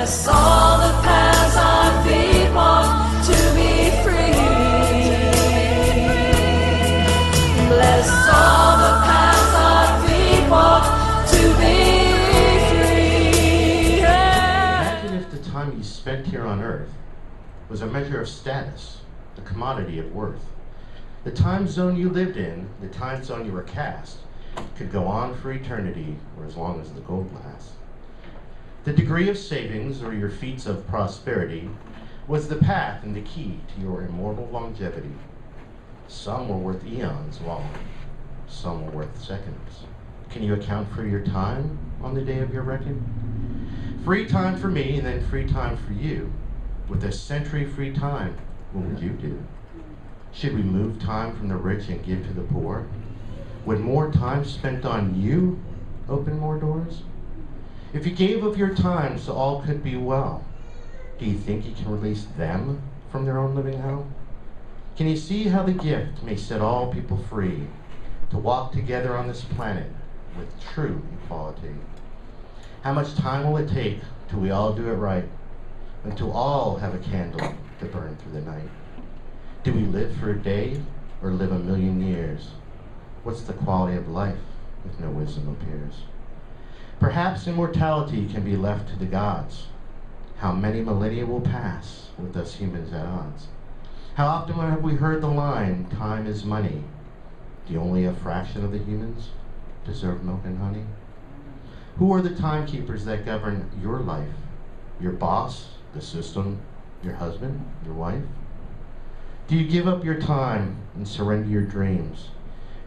Bless all the paths our feet walk to be free. Bless all the paths our feet walk to be free. Imagine if the time you spent here on earth was a measure of status, a commodity of worth. The time zone you lived in, the time zone you were cast, could go on for eternity or as long as the gold lasts. The degree of savings or your feats of prosperity was the path and the key to your immortal longevity. Some were worth eons, while some were worth seconds. Can you account for your time on the day of your reckoning? Free time for me and then free time for you. With a century free time, what would you do? Should we move time from the rich and give to the poor? Would more time spent on you open more doors? If you gave of your time so all could be well, do you think you can release them from their own living hell? Can you see how the gift may set all people free to walk together on this planet with true equality? How much time will it take till we all do it right, until all have a candle to burn through the night? Do we live for a day or live a million years? What's the quality of life if no wisdom appears? Perhaps immortality can be left to the gods. How many millennia will pass with us humans at odds? How often have we heard the line, time is money? Do only a fraction of the humans deserve milk and honey? Who are the timekeepers that govern your life? Your boss, the system, your husband, your wife? Do you give up your time and surrender your dreams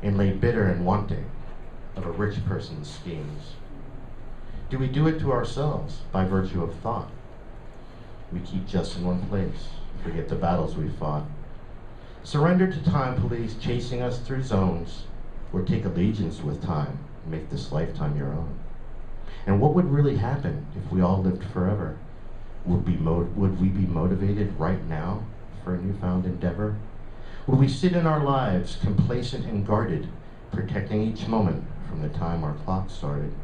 and lay bitter and wanting of a rich person's schemes? Do we do it to ourselves by virtue of thought? We keep just in one place, forget the battles we fought. Surrender to time police chasing us through zones, or take allegiance with time and make this lifetime your own. And what would really happen if we all lived forever? Would we be motivated right now for a newfound endeavor? Would we sit in our lives complacent and guarded, protecting each moment from the time our clock started?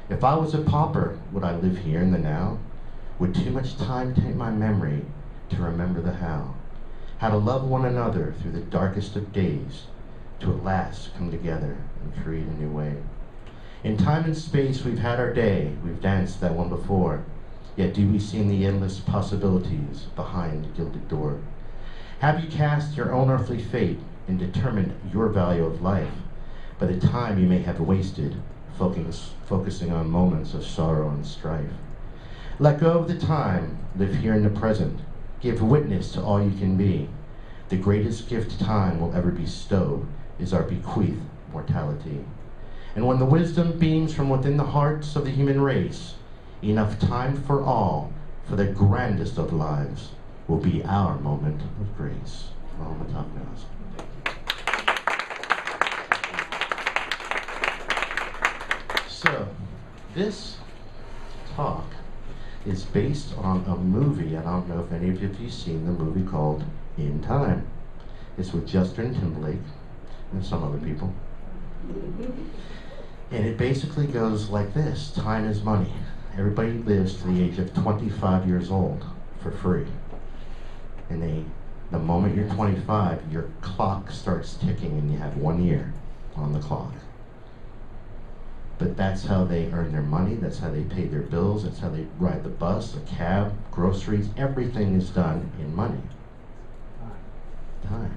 If I was a pauper, would I live here in the now? Would too much time taint my memory to remember the how? How to love one another through the darkest of days, to at last come together and create a new way. In time and space we've had our day, we've danced that one before, yet do we see the endless possibilities behind the gilded door? Have you cast your own earthly fate and determined your value of life by the time you may have wasted focusing on moments of sorrow and strife? Let go of the time, live here in the present, give witness to all you can be. The greatest gift time will ever bestow is our bequeath mortality. And when the wisdom beams from within the hearts of the human race, enough time for all, for the grandest of lives, will be our moment of grace. Moment of grace. So, this talk is based on a movie. I don't know if any of you have seen the movie called In Time. It's with Justin Timberlake and some other people. And it basically goes like this. Time is money. Everybody lives to the age of 25 years old for free. And the moment you're 25, your clock starts ticking and you have 1 year on the clock. But that's how they earn their money, that's how they pay their bills, that's how they ride the bus, the cab, groceries, everything is done in money. Time.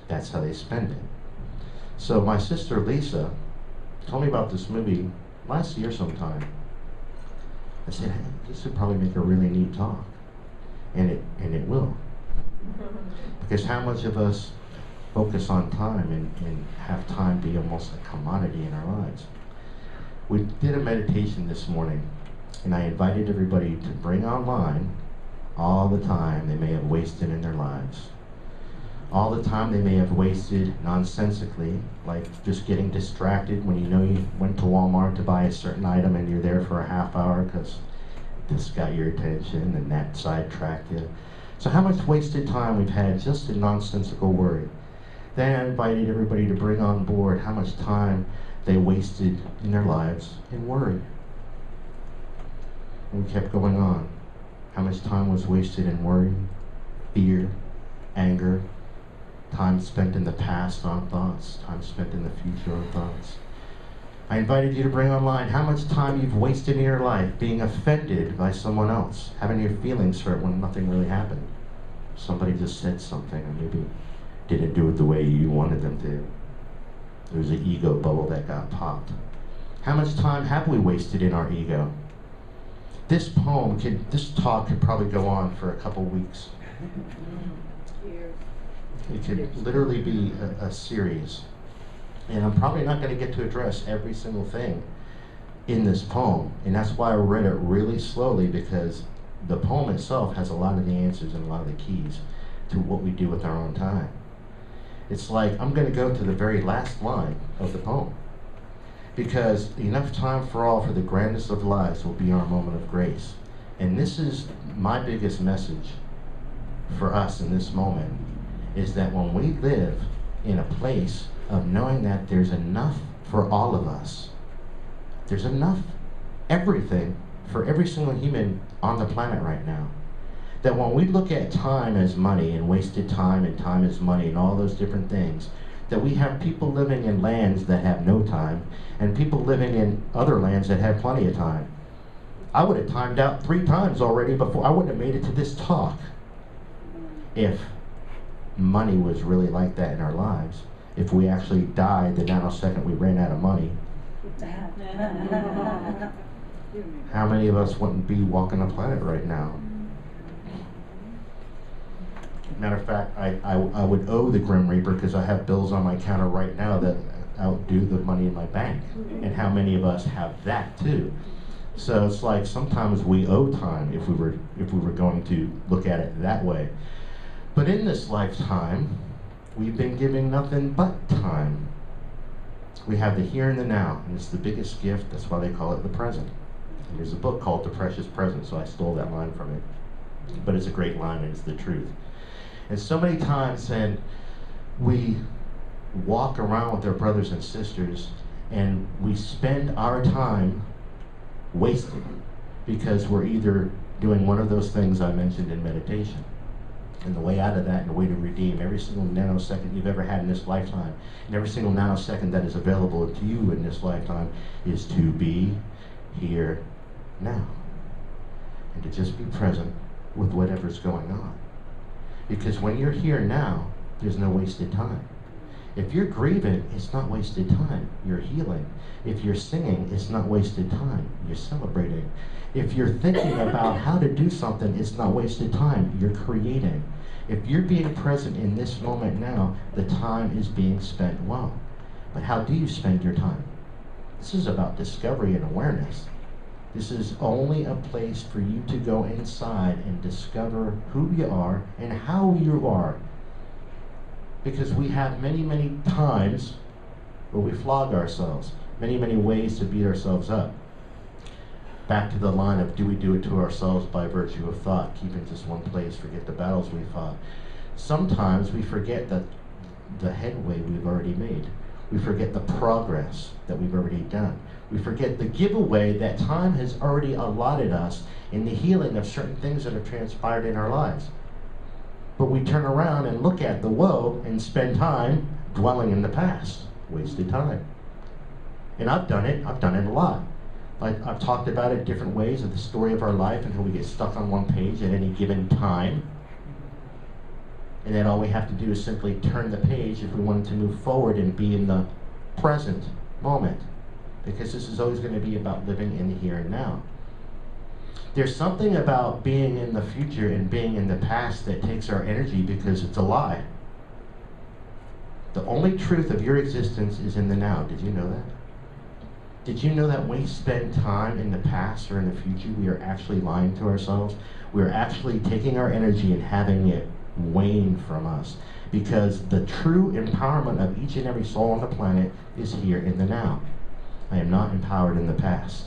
That's how they spend it. So my sister Lisa told me about this movie last year sometime. I said, hey, this would probably make a really neat talk. And it will. Because how much of us focus on time and have time be almost a commodity in our lives? We did a meditation this morning, and I invited everybody to bring online all the time they may have wasted in their lives. All the time they may have wasted nonsensically, like just getting distracted when you know you went to Walmart to buy a certain item and you're there for a half hour because this got your attention and that sidetracked you. So how much wasted time we've had just in nonsensical worry. Then I invited everybody to bring on board how much time they wasted in their lives in worry. And we kept going on. How much time was wasted in worry, fear, anger, time spent in the past on thoughts, time spent in the future on thoughts. I invited you to bring online how much time you've wasted in your life being offended by someone else, having your feelings hurt when nothing really happened. Somebody just said something and maybe didn't do it the way you wanted them to. There was an ego bubble that got popped. How much time have we wasted in our ego? This talk could probably go on for a couple weeks. It could literally be a series. And I'm probably not going to get to address every single thing in this poem. And that's why I read it really slowly, because the poem itself has a lot of the answers and a lot of the keys to what we do with our own time. It's like I'm going to go to the very last line of the poem. Because enough time for all, for the grandest of lives will be our moment of grace. And this is my biggest message for us in this moment, is that when we live in a place of knowing that there's enough for all of us, there's enough everything for every single human on the planet right now, that when we look at time as money and wasted time and time as money and all those different things, that we have people living in lands that have no time and people living in other lands that have plenty of time. I would have timed out 3 times already before I wouldn't have made it to this talk if money was really like that in our lives. If we actually died the nanosecond we ran out of money, how many of us wouldn't be walking the planet right now? Matter of fact, I would owe the Grim Reaper, because I have bills on my counter right now that outdo the money in my bank. And how many of us have that too? So it's like sometimes we owe time if we were going to look at it that way. But in this lifetime, we've been given nothing but time. We have the here and the now, and it's the biggest gift. That's why they call it the present. And there's a book called The Precious Present, so I stole that line from it. But it's a great line, and it's the truth. And so many times then we walk around with our brothers and sisters and we spend our time wasted because we're either doing one of those things I mentioned in meditation. And the way out of that and the way to redeem every single nanosecond you've ever had in this lifetime, and every single nanosecond that is available to you in this lifetime, is to be here now. And to just be present with whatever's going on. Because when you're here now, there's no wasted time. If you're grieving, it's not wasted time. You're healing. If you're singing, it's not wasted time. You're celebrating. If you're thinking about how to do something, it's not wasted time. You're creating. If you're being present in this moment now, the time is being spent well. But how do you spend your time? This is about discovery and awareness. This is only a place for you to go inside and discover who you are and how you are. Because we have many, many times where we flog ourselves, many, many ways to beat ourselves up. Back to the line of, do we do it to ourselves by virtue of thought, keeping just one place, forget the battles we fought. Sometimes we forget that the headway we've already made. We forget the progress that we've already done. We forget the giveaway that time has already allotted us in the healing of certain things that have transpired in our lives. But we turn around and look at the woe and spend time dwelling in the past. Wasted time. And I've done it a lot. I've talked about it different ways of the story of our life until we get stuck on one page at any given time. And then all we have to do is simply turn the page if we wanted to move forward and be in the present moment. Because this is always going to be about living in the here and now. There's something about being in the future and being in the past that takes our energy because it's a lie. The only truth of your existence is in the now. Did you know that? Did you know that when we spend time in the past or in the future, we are actually lying to ourselves? We're actually taking our energy and having it wane from us. Because the true empowerment of each and every soul on the planet is here in the now. I am not empowered in the past.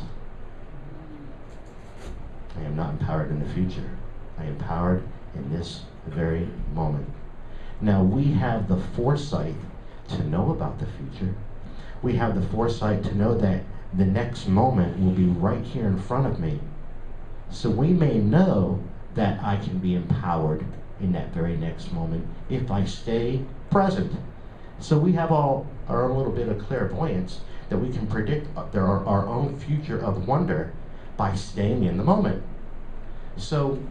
I am not empowered in the future. I am empowered in this very moment. Now we have the foresight to know about the future. We have the foresight to know that the next moment will be right here in front of me. So we may know that I can be empowered in that very next moment if I stay present. So we have all our own little bit of clairvoyance that we can predict our own future of wonder by staying in the moment. So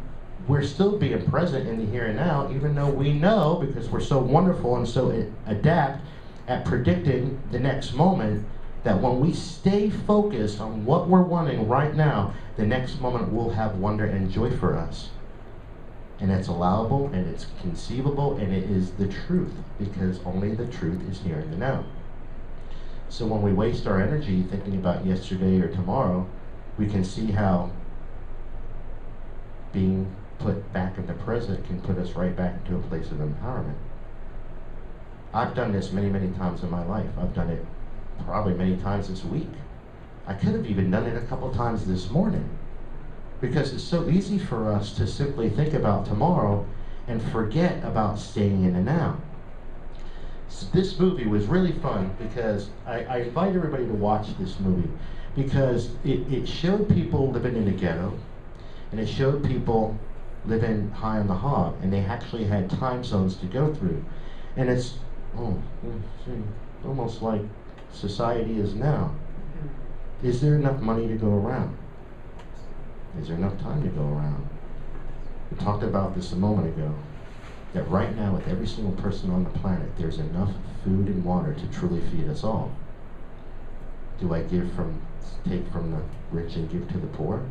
we're still being present in the here and now, even though we know, because we're so wonderful and so adept at predicting the next moment, that when we stay focused on what we're wanting right now, the next moment will have wonder and joy for us. And it's allowable, and it's conceivable, and it is the truth, because only the truth is here in the now. So when we waste our energy thinking about yesterday or tomorrow, we can see how being put back in the present can put us right back into a place of empowerment. I've done this many, many times in my life. I've done it probably many times this week. I could have even done it a couple times this morning, because it's so easy for us to simply think about tomorrow and forget about staying in the now. So this movie was really fun because I invite everybody to watch this movie, because it showed people living in the ghetto, and it showed people living high on the hog, and they actually had time zones to go through. And it's almost like society is now. Is there enough money to go around? Is there enough time to go around? We talked about this a moment ago, that right now with every single person on the planet, there's enough food and water to truly feed us all. Do I take from the rich and give to the poor?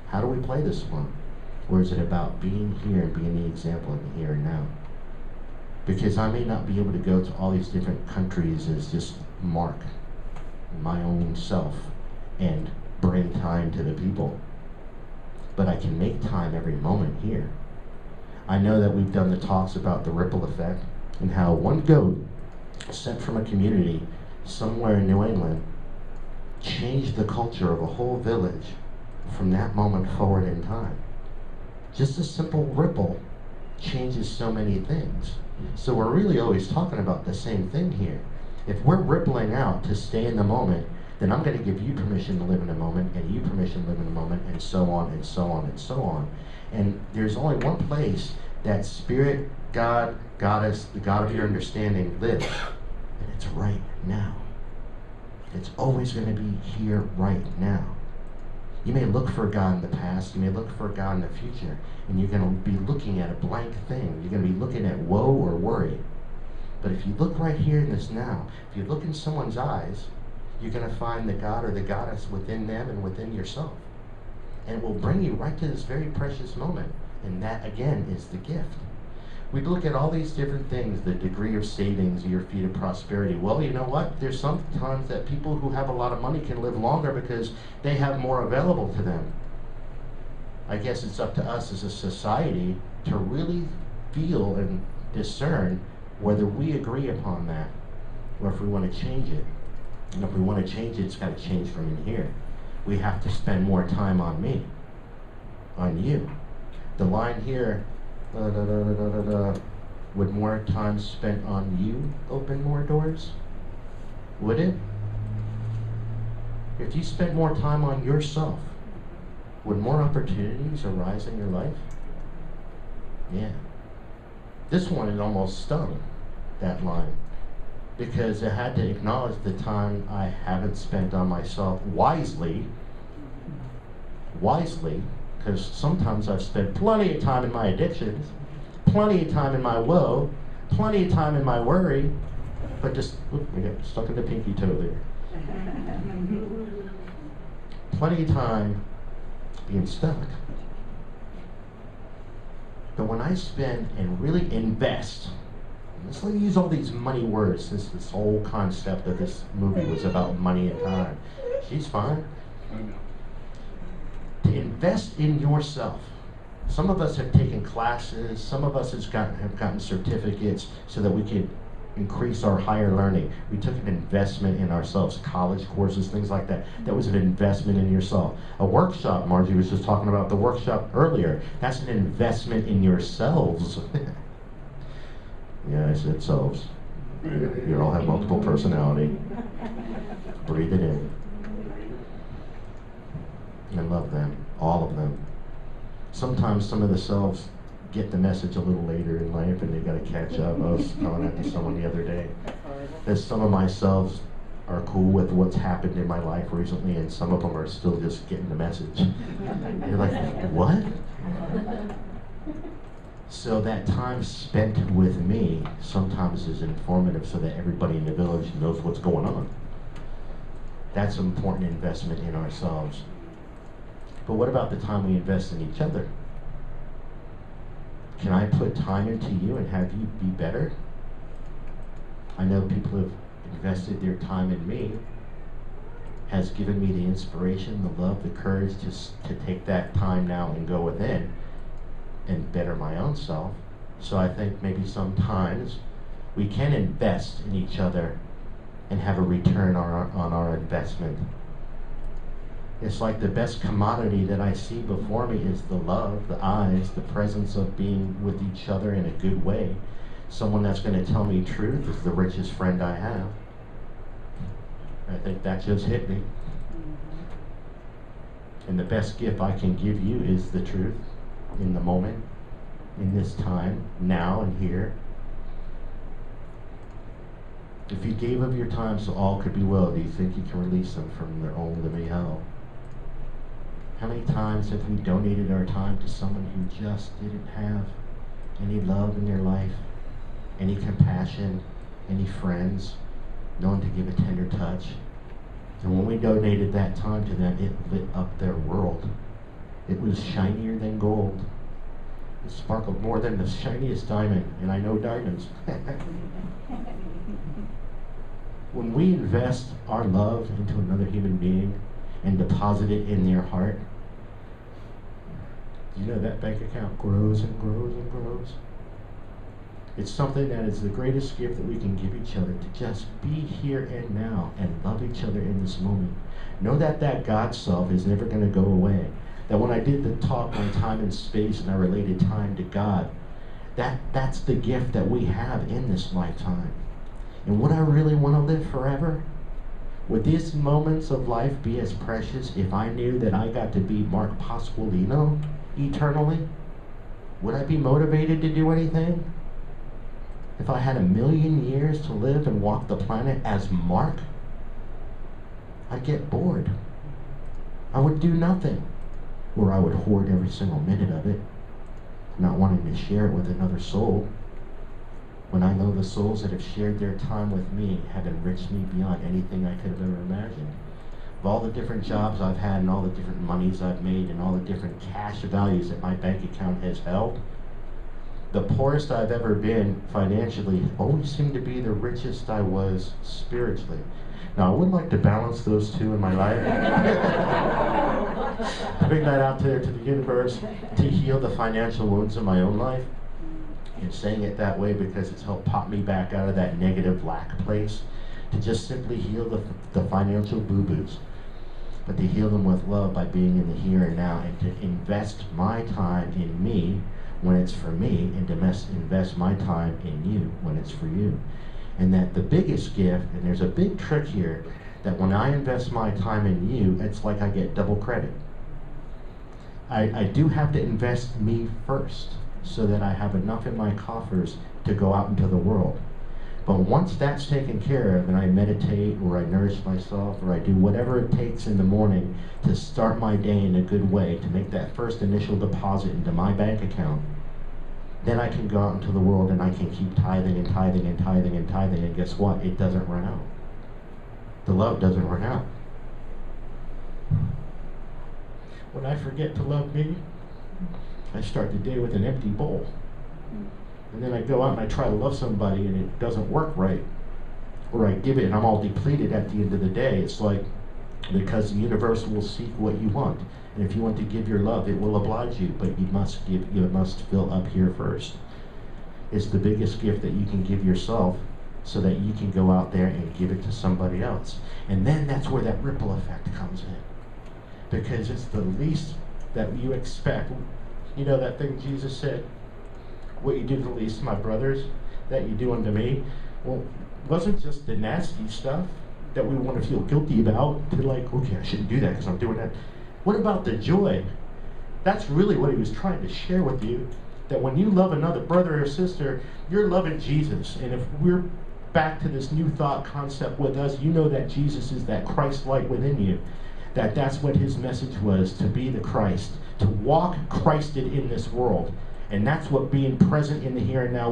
How do we play this one? Or is it about being here and being the example in the here and now? Because I may not be able to go to all these different countries as just Mark, my own self, and bring time to the people. But I can make time every moment here. I know that we've done the talks about the ripple effect and how one goat sent from a community somewhere in New England changed the culture of a whole village from that moment forward in time. Just a simple ripple changes so many things. So we're really always talking about the same thing here. If we're rippling out to stay in the moment, then I'm going to give you permission to live in the moment, and you permission to live in the moment, and so on, and so on, and so on. And there's only one place that Spirit, God, Goddess, the God of your understanding lives, and it's right now. It's always going to be here right now. You may look for God in the past, you may look for God in the future, and you're going to be looking at a blank thing. You're going to be looking at woe or worry. But if you look right here in this now, if you look in someone's eyes, you're going to find the God or the Goddess within them and within yourself. And it will bring you right to this very precious moment. And that, again, is the gift. We look at all these different things, the degree of savings, your feet of prosperity. Well, you know what? There's sometimes that people who have a lot of money can live longer because they have more available to them. I guess it's up to us as a society to really feel and discern whether we agree upon that or if we want to change it. And if we want to change it, it's got to change from in here. We have to spend more time on me, on you. The line here, would more time spent on you open more doors? Would it? If you spent more time on yourself, would more opportunities arise in your life? Yeah. This one, it almost stung, that line, because it had to acknowledge the time I haven't spent on myself wisely, because sometimes I've spent plenty of time in my addictions, plenty of time in my woe, plenty of time in my worry, but just, we got stuck in the pinky toe there. Plenty of time being stuck. But when I spend and really invest, let's use all these money words, since this whole concept of this movie was about money and time. She's fine. To invest in yourself. Some of us have taken classes, some of us have gotten certificates so that we can increase our higher learning. We took an investment in ourselves, college courses, things like that. That was an investment in yourself. A workshop, Margie was just talking about the workshop earlier. That's an investment in yourselves. Yeah, I said selves. You all have multiple personality. Breathe it in. I love them, all of them. Sometimes some of the selves get the message a little later in life and they got to catch up. I was telling that to someone the other day. That some of my selves are cool with what's happened in my life recently, and some of them are still just getting the message. You're like, what? So that time spent with me sometimes is informative so that everybody in the village knows what's going on. That's an important investment in ourselves. But what about the time we invest in each other? Can I put time into you and have you be better? I know people have invested their time in me, has given me the inspiration, the love, the courage to take that time now and go within and better my own self. So I think maybe sometimes we can invest in each other and have a return on our investment. It's like the best commodity that I see before me is the love, the eyes, the presence of being with each other in a good way. Someone that's going to tell me truth is the richest friend I have. I think that just hit me. And the best gift I can give you is the truth in the moment, in this time, now and here. If you gave of your time so all could be well, do you think you can release them from their own living hell? How many times have we donated our time to someone who just didn't have any love in their life, any compassion, any friends, no one to give a tender touch? And when we donated that time to them, it lit up their world. It was shinier than gold. It sparkled more than the shiniest diamond, and I know diamonds. When we invest our love into another human being and deposit it in their heart, you know that bank account grows and grows and grows. It's something that is the greatest gift that we can give each other, to just be here and now and love each other in this moment. Know that that God self is never going to go away. That when I did the talk on time and space and I related time to God, that's the gift that we have in this lifetime. And would I really want to live forever? Would these moments of life be as precious if I knew that I got to be Mark Pasqualino eternally? Would I be motivated to do anything? If I had 1,000,000 years to live and walk the planet as Mark, I'd get bored. I would do nothing. Or I would hoard every single minute of it, not wanting to share it with another soul. When I know the souls that have shared their time with me have enriched me beyond anything I could have ever imagined. Of all the different jobs I've had and all the different monies I've made and all the different cash values that my bank account has held, the poorest I've ever been financially always seemed to be the richest I was spiritually. Now, I would like to balance those two in my life. Bring that out there to the universe to heal the financial wounds in my own life. And saying it that way because it's helped pop me back out of that negative lack place, to just simply heal the financial boo-boos, but to heal them with love by being in the here and now, and to invest my time in me when it's for me, and to invest my time in you when it's for you. And that the biggest gift, and there's a big trick here, that when I invest my time in you, it's like I get double credit. I do have to invest me first, so that I have enough in my coffers to go out into the world. But once that's taken care of, and I meditate, or I nourish myself, or I do whatever it takes in the morning to start my day in a good way, to make that first initial deposit into my bank account, then I can go out into the world and I can keep tithing and tithing and tithing and tithing, and guess what? It doesn't run out. The love doesn't run out. When I forget to love me, I start the day with an empty bowl. And then I go out and I try to love somebody and it doesn't work right. Or I give it and I'm all depleted at the end of the day. It's like, because the universe will seek what you want. And if you want to give your love, it will oblige you, but you must fill up here first. It's the biggest gift that you can give yourself, so that you can go out there and give it to somebody else. And then that's where that ripple effect comes in. Because it's the least that you expect. You know that thing Jesus said, what you do to the least of my brothers, that you do unto me. Well, it wasn't just the nasty stuff that we want to feel guilty about, to like, okay, I shouldn't do that because I'm doing that. What about the joy That's really what he was trying to share with you. That when you love another brother or sister, you're loving Jesus. And if we're back to this new thought concept with us, you know that Jesus is that Christ light within you. That's what his message was, to be the Christ, to walk Christed in this world. And that's what being present in the here and now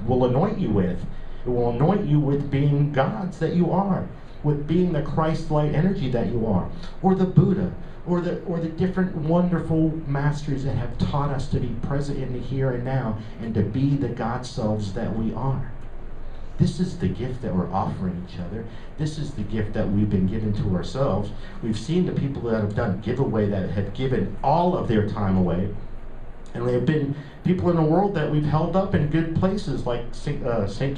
will anoint you with. It will anoint you with being gods that you are, with being the Christ-light energy that you are, or the Buddha, or the different wonderful masters that have taught us to be present in the here and now and to be the God selves that we are. This is the gift that we're offering each other. This is the gift that we've been given to ourselves. We've seen the people that have done giveaway, that have given all of their time away. And there have been people in the world that we've held up in good places, like Saint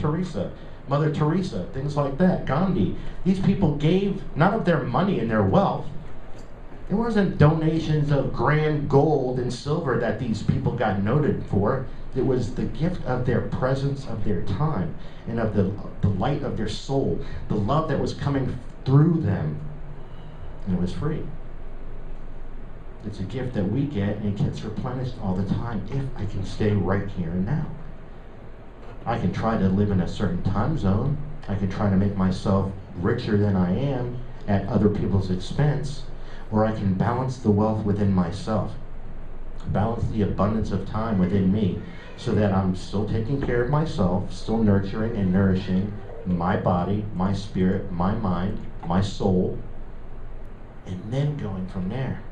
Teresa, Mother Teresa, things like that, Gandhi. These people gave none of their money and their wealth. It wasn't donations of grand gold and silver that these people got noted for. It was the gift of their presence, of their time, and of the light of their soul, the love that was coming through them. And it was free. It's a gift that we get, and it gets replenished all the time if I can stay right here and now. I can try to live in a certain time zone. I can try to make myself richer than I am at other people's expense, or I can balance the wealth within myself, balance the abundance of time within me, so that I'm still taking care of myself, still nurturing and nourishing my body, my spirit, my mind, my soul, and then going from there.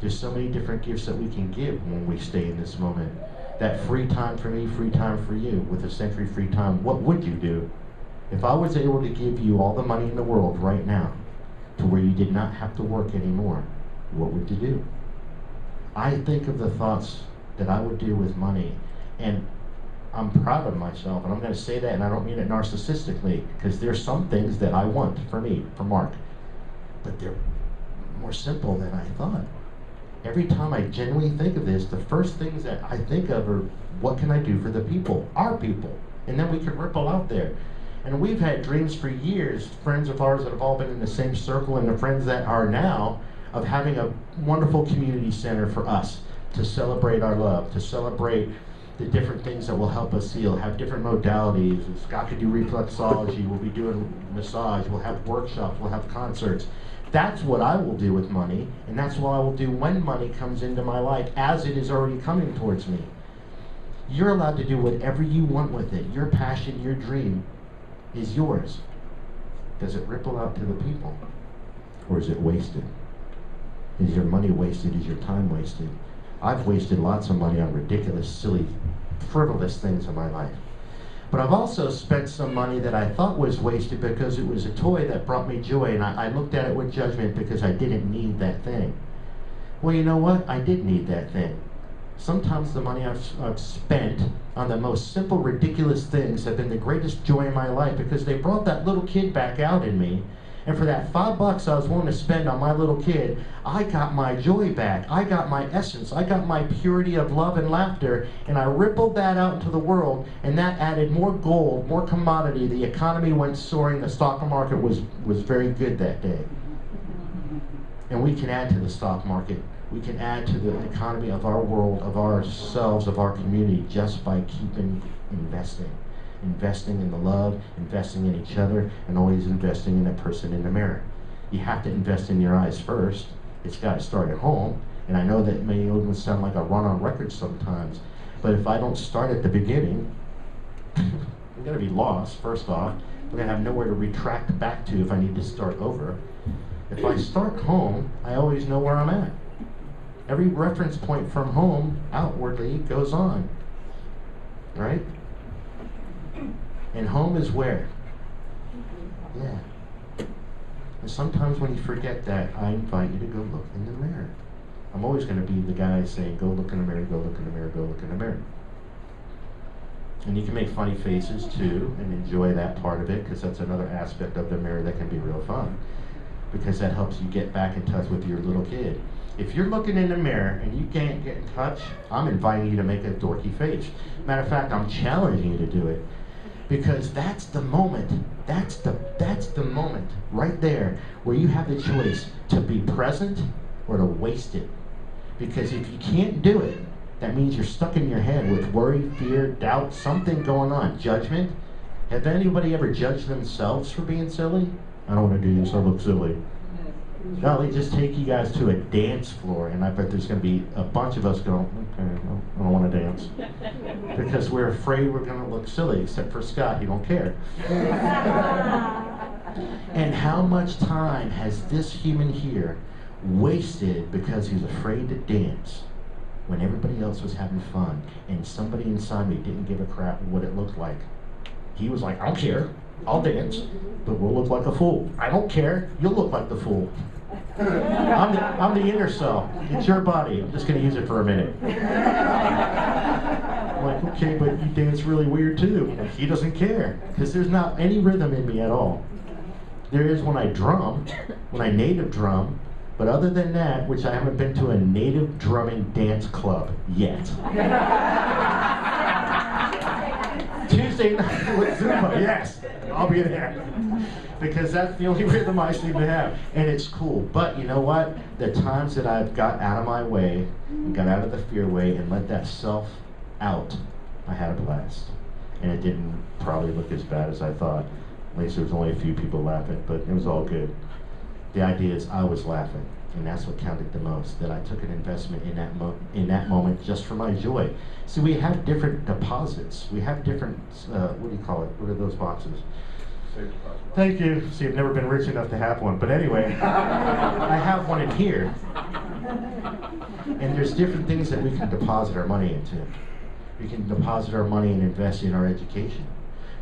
There's so many different gifts that we can give when we stay in this moment. That free time for me, free time for you. With a century free time, what would you do? If I was able to give you all the money in the world right now, to where you did not have to work anymore, what would you do? I think of the thoughts that I would do with money, and I'm proud of myself, and I'm going to say that, and I don't mean it narcissistically, because there's some things that I want for me, for Mark, but they're more simple than I thought. Every time I genuinely think of this, the first things that I think of are, what can I do for the people, our people? And then we can ripple out there. And we've had dreams for years, friends of ours that have all been in the same circle, and the friends that are now, of having a wonderful community center for us to celebrate our love, to celebrate the different things that will help us heal, have different modalities. Scott could do reflexology, we'll be doing massage, we'll have workshops, we'll have concerts. That's what I will do with money, and that's what I will do when money comes into my life, as it is already coming towards me. You're allowed to do whatever you want with it. Your passion, your dream is yours. Does it ripple out to the people? Or is it wasted? Is your money wasted? Is your time wasted? I've wasted lots of money on ridiculous, silly, frivolous things in my life. But I've also spent some money that I thought was wasted because it was a toy that brought me joy, and I looked at it with judgment because I didn't need that thing. Well, you know what? I did need that thing. Sometimes the money I've spent on the most simple, ridiculous things have been the greatest joy in my life, because they brought that little kid back out in me. And for that $5 I was willing to spend on my little kid, I got my joy back. I got my essence. I got my purity of love and laughter, and I rippled that out into the world, and that added more gold, more commodity. The economy went soaring. The stock market was very good that day. And we can add to the stock market. We can add to the economy of our world, of ourselves, of our community, just by keeping investing. Investing in the love, investing in each other, and always investing in that person in the mirror. You have to invest in your eyes first. It's got to start at home. And I know that may even sound like a run on record sometimes, but if I don't start at the beginning, I'm going to be lost, first off. I'm going to have nowhere to retract back to if I need to start over. If I start home, I always know where I'm at. Every reference point from home outwardly goes on, right? And home is where? Yeah. And sometimes when you forget that, I invite you to go look in the mirror. I'm always going to be the guy saying, go look in the mirror, go look in the mirror, go look in the mirror. And you can make funny faces too and enjoy that part of it, because that's another aspect of the mirror that can be real fun, because that helps you get back in touch with your little kid. If you're looking in the mirror and you can't get in touch, I'm inviting you to make a dorky face. Matter of fact, I'm challenging you to do it. Because that's the moment, that's the moment right there where you have the choice to be present or to waste it. Because if you can't do it, that means you're stuck in your head with worry, fear, doubt, something going on, judgment. Have anybody ever judged themselves for being silly? I don't want to do this, I look silly. No, they just take you guys to a dance floor, and I bet there's going to be a bunch of us going, okay, I don't want to dance. Because we're afraid we're going to look silly, except for Scott, he don't care. And how much time has this human here wasted because he's afraid to dance when everybody else was having fun, and somebody inside me didn't give a crap what it looked like? He was like, I don't care, I'll dance, but we'll look like a fool. I don't care, you'll look like the fool. I'm the inner self. It's your body. I'm just going to use it for a minute. I'm like, okay, but you dance really weird too. He doesn't care, because there's not any rhythm in me at all. There is when I drum, when I native drum, but other than that, which I haven't been to a native drumming dance club yet. Tuesday night with Zumba, yes, I'll be there. Because that's the only rhythm I seem to have. And it's cool. But you know what? The times that I've got out of my way, and got out of the fear way, and let that self out, I had a blast. And it didn't probably look as bad as I thought. At least there was only a few people laughing, but it was all good. The idea is I was laughing, and that's what counted the most, that I took an investment in that moment just for my joy. See, we have different deposits. We have different, what do you call it? What are those boxes? Thank you. See, I've never been rich enough to have one, but anyway, I have one in here. And there's different things that we can deposit our money into. We can deposit our money and invest in our education.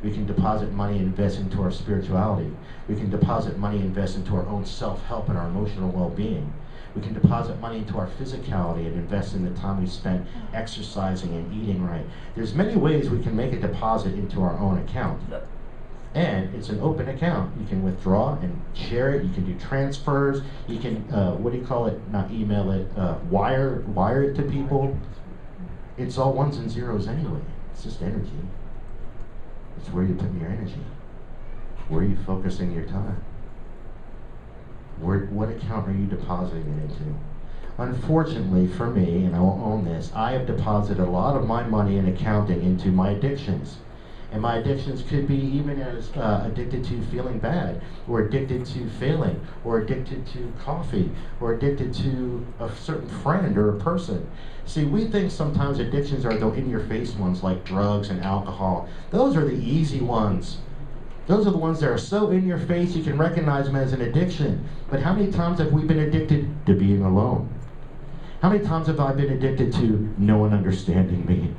We can deposit money and invest into our spirituality. We can deposit money and invest into our own self-help and our emotional well-being. We can deposit money into our physicality and invest in the time we spent exercising and eating right. There's many ways we can make a deposit into our own account. And it's an open account. You can withdraw and share it. You can do transfers. You can, what do you call it? Not email it, wire it to people. It's all ones and zeros anyway. It's just energy. It's where you put your energy. Where are you focusing your time? What account are you depositing it into? Unfortunately for me, and I will own this, I have deposited a lot of my money in accounting into my addictions. And my addictions could be even as addicted to feeling bad, or addicted to failing, or addicted to coffee, or addicted to a certain friend or a person. See, we think sometimes addictions are the in-your-face ones like drugs and alcohol. Those are the easy ones. Those are the ones that are so in your face you can recognize them as an addiction. But how many times have we been addicted to being alone? How many times have I been addicted to no one understanding me?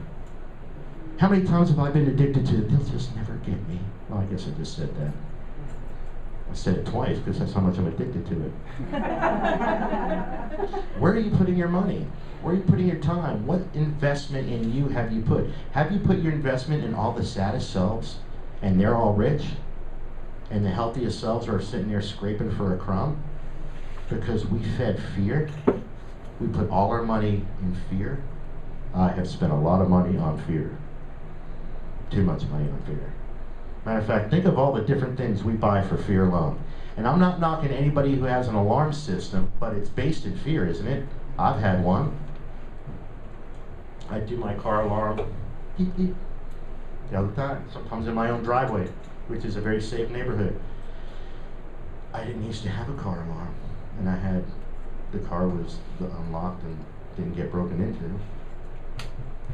How many times have I been addicted to, they'll just never get me? Well, I guess I just said that. I said it twice because that's how much I'm addicted to it. Where are you putting your money? Where are you putting your time? What investment in you have you put? Have you put your investment in all the saddest selves and they're all rich? And the healthiest selves are sitting there scraping for a crumb? Because we fed fear? We put all our money in fear? I have spent a lot of money on fear. Too much money on fear. Matter of fact, think of all the different things we buy for fear alone. And I'm not knocking anybody who has an alarm system, but it's based in fear, isn't it? I've had one. I do my car alarm beep, beep, the other time, sometimes in my own driveway, which is a very safe neighborhood. I didn't used to have a car alarm, and the car was unlocked and didn't get broken into.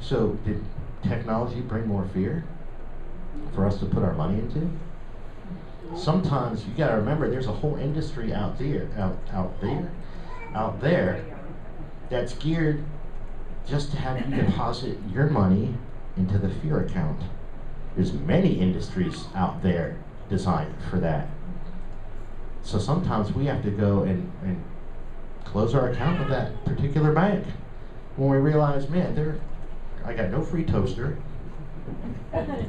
So did technology bring more fear for us to put our money into? Sometimes you got to remember there's a whole industry out there that's geared just to have you deposit your money into the fear account. There's many industries out there designed for that. So sometimes we have to go and close our account with that particular bank when we realize, man, I got no free toaster. And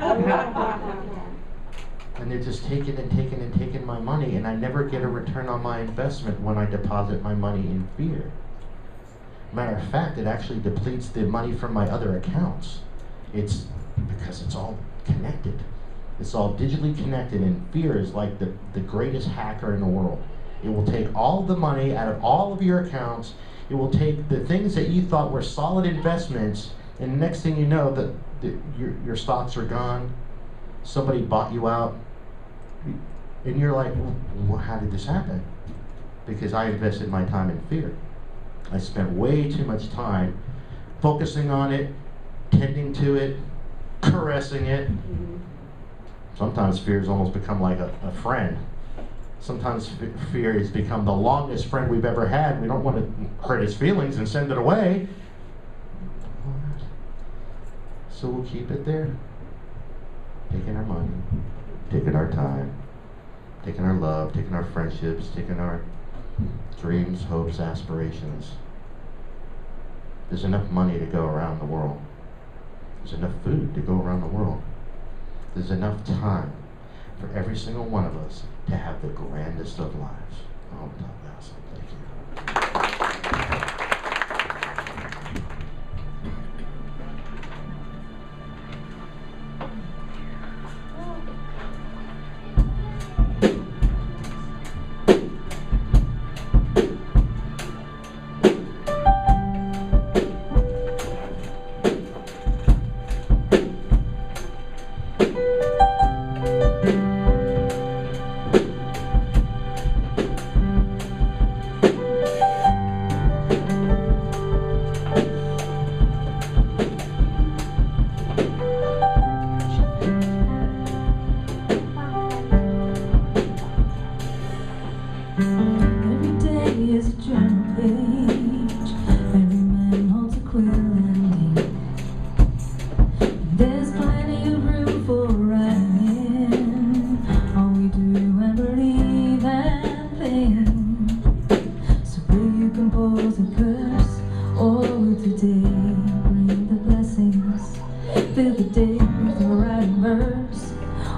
they're just taking and taking and taking my money, and I never get a return on my investment when I deposit my money in fear. Matter of fact, it actually depletes the money from my other accounts. It's because it's all connected. It's all digitally connected, and fear is like the greatest hacker in the world. It will take all the money out of all of your accounts It will take the things that you thought were solid investments, and the next thing you know, your stocks are gone. Somebody bought you out, and you're like, well, how did this happen? Because I invested my time in fear. I spent way too much time focusing on it, tending to it, caressing it. Sometimes fear has almost become like a friend. Sometimes fear has become the longest friend we've ever had. We don't want to hurt his feelings and send it away. So we'll keep it there. Taking our money, taking our time, taking our love, taking our friendships, taking our dreams, hopes, aspirations. There's enough money to go around the world. There's enough food to go around the world. There's enough time for every single one of us to have the grandest of lives. Oh, awesome. Thank you.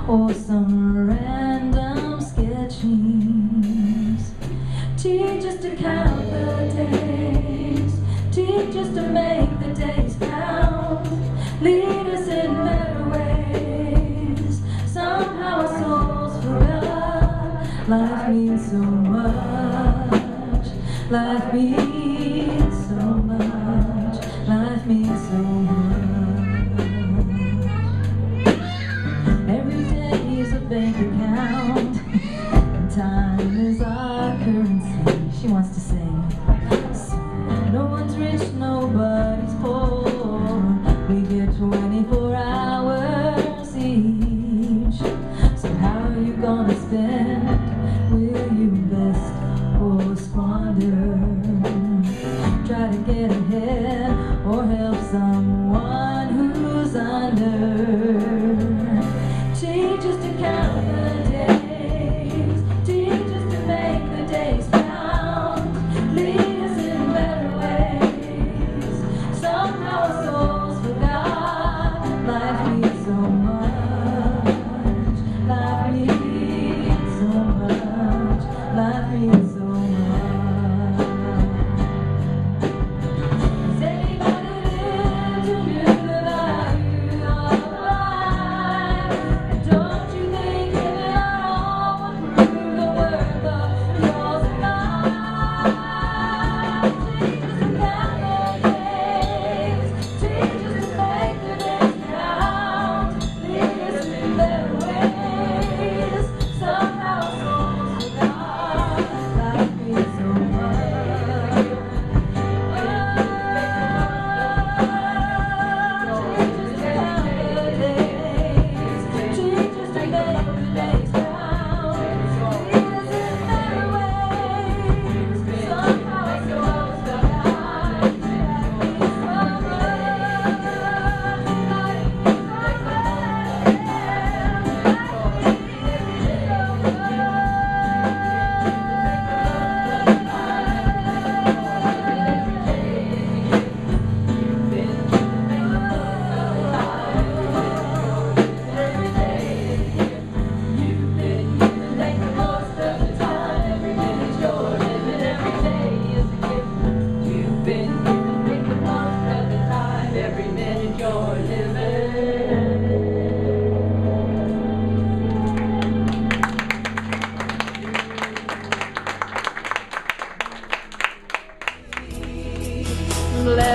Or some random sketchings. Teach us to count the days. Teach us to make the days count. Lead us in better ways. Somehow our souls forgot. Life means so much. Life means so much. Life means so much. Bank account, and time is our currency. She wants to sing. So, no one's rich, nobody's poor. We get 24 hours each. So how are you gonna spend? Will you invest or squander? Try to get ahead or help someone who's under. Teach us to count the days. Teach us to make the days count. Lead us in better ways. Somehow our souls forgot. Life means so much. Life means so much. Life means so much.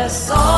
endless song.